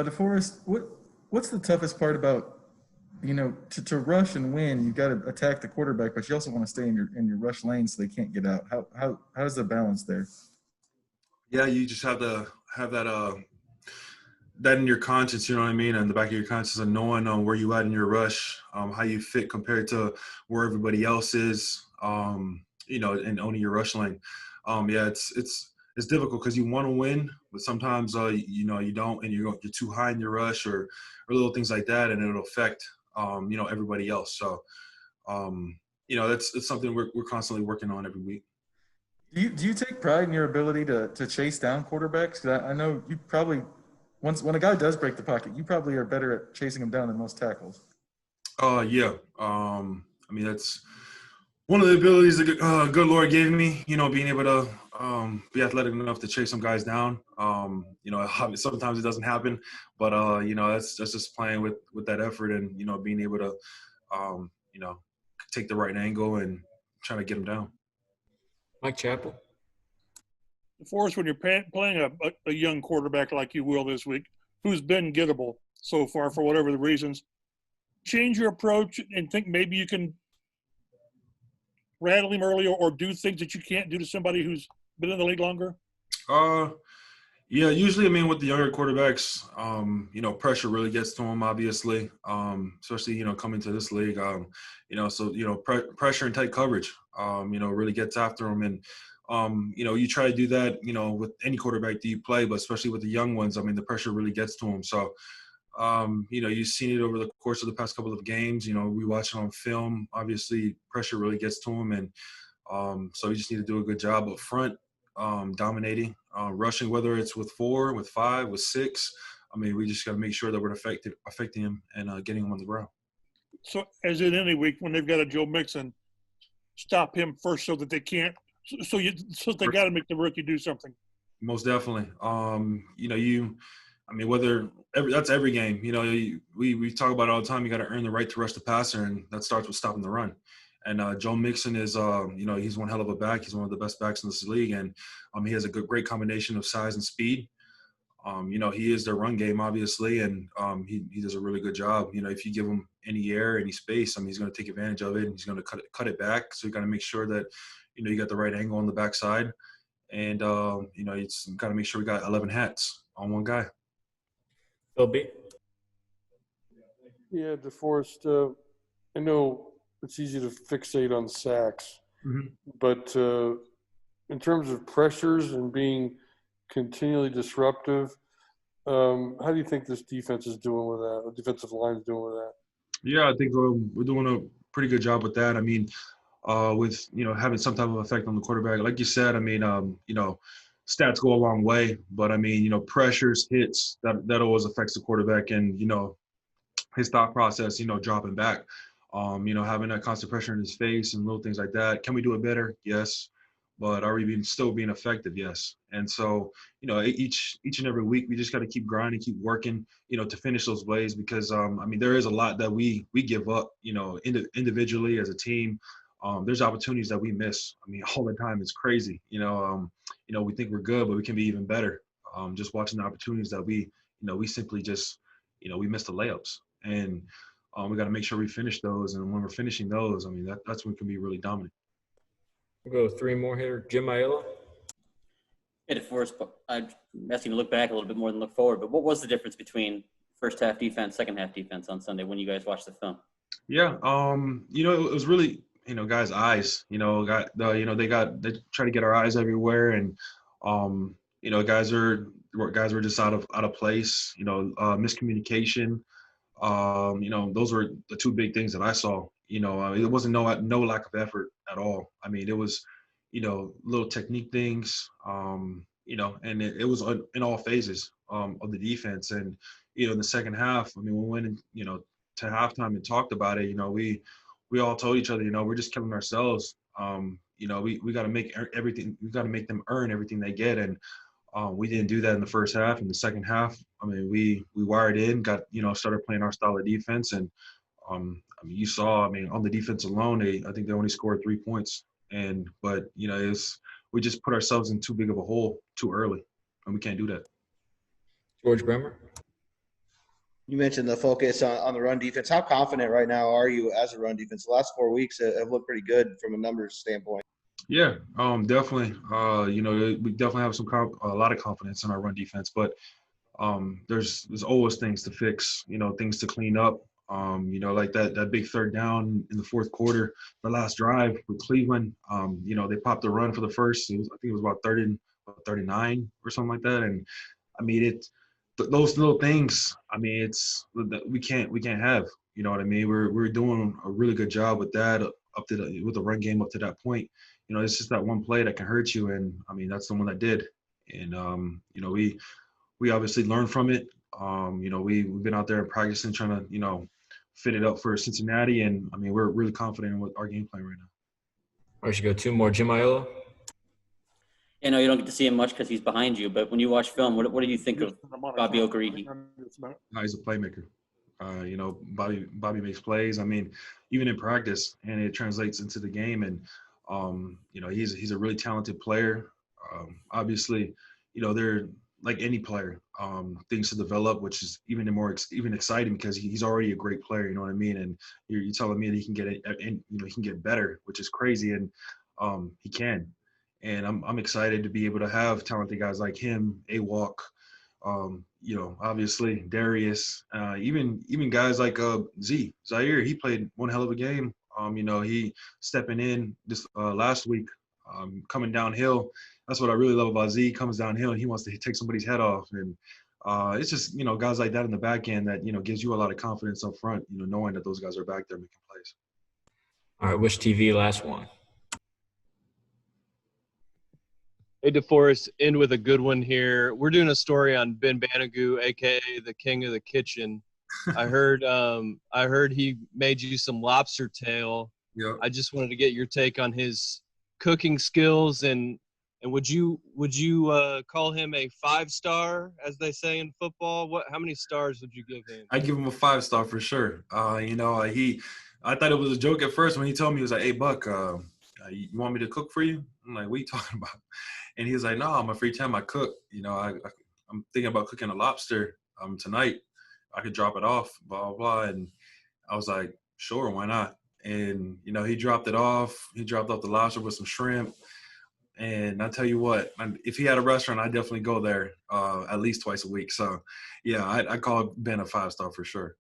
DeForest, what's the toughest part about to rush and win? You got to attack the quarterback, but you also want to stay in your rush lane so they can't get out. How's the balance there? Yeah, you just have to have that in your conscience, you know what I mean, in the back of your conscience, and knowing where you at in your rush, how you fit compared to where everybody else is, and owning your rush lane. Yeah, it's difficult because you want to win, but sometimes you don't, and you're too high in your rush or little things like that, and it'll affect everybody else. So it's something we're constantly working on every week. Do you take pride in your ability to chase down quarterbacks? 'Cause I know you probably once when a guy does break the pocket, you probably are better at chasing him down than most tackles. Yeah. I mean, that's one of the abilities the good Lord gave me, being able to be athletic enough to chase some guys down. Sometimes it doesn't happen, but that's just playing with that effort and being able to um, you know take the right angle and trying to get them down. Mike Chappell. Forrest, when you're playing a young quarterback like you will this week, who's been gettable so far for whatever the reasons, change your approach and think maybe you can rattle him early or do things that you can't do to somebody who's been in the league longer? Yeah, usually, I mean, with the younger quarterbacks, pressure really gets to them, obviously, especially, coming to this league, pressure and tight coverage, really gets after them. And, you try to do that, with any quarterback that you play, but especially with the young ones, I mean, the pressure really gets to them. So, you've seen it over the course of the past couple of games, we watch it on film, obviously pressure really gets to them. And so you just need to do a good job up front, dominating, rushing, whether it's with 4, with 5, with 6. I mean, we just got to make sure that we're affecting him and getting him on the ground. So as in any week when they've got a Joe Mixon, stop him first so that they can't – so they got to make the rookie do something. Most definitely. That's every game. We talk about it all the time. You got to earn the right to rush the passer, and that starts with stopping the run. And Joe Mixon is, he's one hell of a back. He's one of the best backs in this league, and he has a great combination of size and speed. He is their run game, obviously, and he does a really good job. If you give him any air, any space, he's going to take advantage of it, and he's going to cut it back. So you got to make sure that, you got the right angle on the backside, and it's got to make sure we got 11 hats on one guy. Fabi. Yeah, DeForest, I know it's easy to fixate on sacks, but in terms of pressures and being continually disruptive, how do you think this defense is doing with that? The defensive line is doing with that? Yeah, I think we're doing a pretty good job with that. I mean, with having some type of effect on the quarterback, like you said. I mean, stats go a long way, but I mean, pressures, hits, that always affects the quarterback, and his thought process, dropping back. Having that constant pressure in his face and little things like that. Can we do it better? Yes. But are we still being effective? Yes. And so, each and every week, we just got to keep grinding, keep working, to finish those plays because, there is a lot that we give up, individually as a team. There's opportunities that we miss. All the time. It's crazy. We think we're good, but we can be even better. Just watching the opportunities that we simply just, we miss the layups. And we got to make sure we finish those. And when we're finishing those, that's when we can be really dominant. We'll go 3 more here. Jim Aiello. Yeah, DeForest, I'm asking you to look back a little bit more than look forward, but what was the difference between first half defense, second half defense on Sunday when you guys watched the film? Yeah, it was really, guys' eyes, they try to get our eyes everywhere. And, guys were just out of place, miscommunication. Those were the 2 big things that I saw. It wasn't no lack of effort at all. It was, little technique things, and it was in all phases of the defense. And, in the second half, we went in, to halftime and talked about it. We all told each other, we're just killing ourselves. We got to make everything. We got to make them earn everything they get. And we didn't do that in the first half. In the second half, we wired in, started playing our style of defense. And, you saw, on the defense alone, I think they only scored 3 points. But we just put ourselves in too big of a hole too early, and we can't do that. George Bremer. You mentioned the focus on the run defense. How confident right now are you as a run defense? The last 4 weeks have looked pretty good from a numbers standpoint. Yeah, definitely. We definitely have a lot of confidence in our run defense, but there's always things to fix, things to clean up. Like that big third down in the fourth quarter, the last drive with Cleveland. They popped the run for the first. I think it was about 39 or something like that. And I mean, those little things. I mean, we can't have. You know what I mean? We're doing a really good job with that with the run game up to that point. It's just that one play that can hurt you, and I mean that's the one that did. And we obviously learned from it. We've been out there practicing, trying to fit it up for Cincinnati, and I mean we're really confident in what our game plan right now. I should go 2 more. Jim Aiello. You don't get to see him much because he's behind you, but when you watch film, what do you think of Bobby Okereke? He's a playmaker. Bobby makes plays. I mean, even in practice, and it translates into the game. And he's a really talented player. Obviously, they're like any player, things to develop, which is even exciting because he's already a great player. You know what I mean? And you're telling me that he can get it, and he can get better, which is crazy. And he can. And I'm excited to be able to have talented guys like him, Awalk, obviously Darius, even guys like Zaire. He played one hell of a game. He stepping in this last week, coming downhill. That's what I really love about Z. He comes downhill and he wants to take somebody's head off. And it's just, guys like that in the back end that, gives you a lot of confidence up front, knowing that those guys are back there making plays. All right, Wish TV, last one. Hey, DeForest, end with a good one here. We're doing a story on Ben Banagou, aka the King of the Kitchen. I heard he made you some lobster tail. Yeah. I just wanted to get your take on his cooking skills, and would you call him a 5-star, as they say in football? How many stars would you give him? I'd give him a 5-star for sure. I thought it was a joke at first when he told me. He was like, "Hey, Buck, you want me to cook for you?" I'm like, "What are you talking about?" And he was like, "No, on my free time I cook. I'm thinking about cooking a lobster tonight. I could drop it off, blah, blah, blah." And I was like, "Sure, why not?" And, he dropped it off. He dropped off the lobster with some shrimp. And I tell you what, if he had a restaurant, I'd definitely go there at least twice a week. So, yeah, I'd call Ben a 5-star for sure.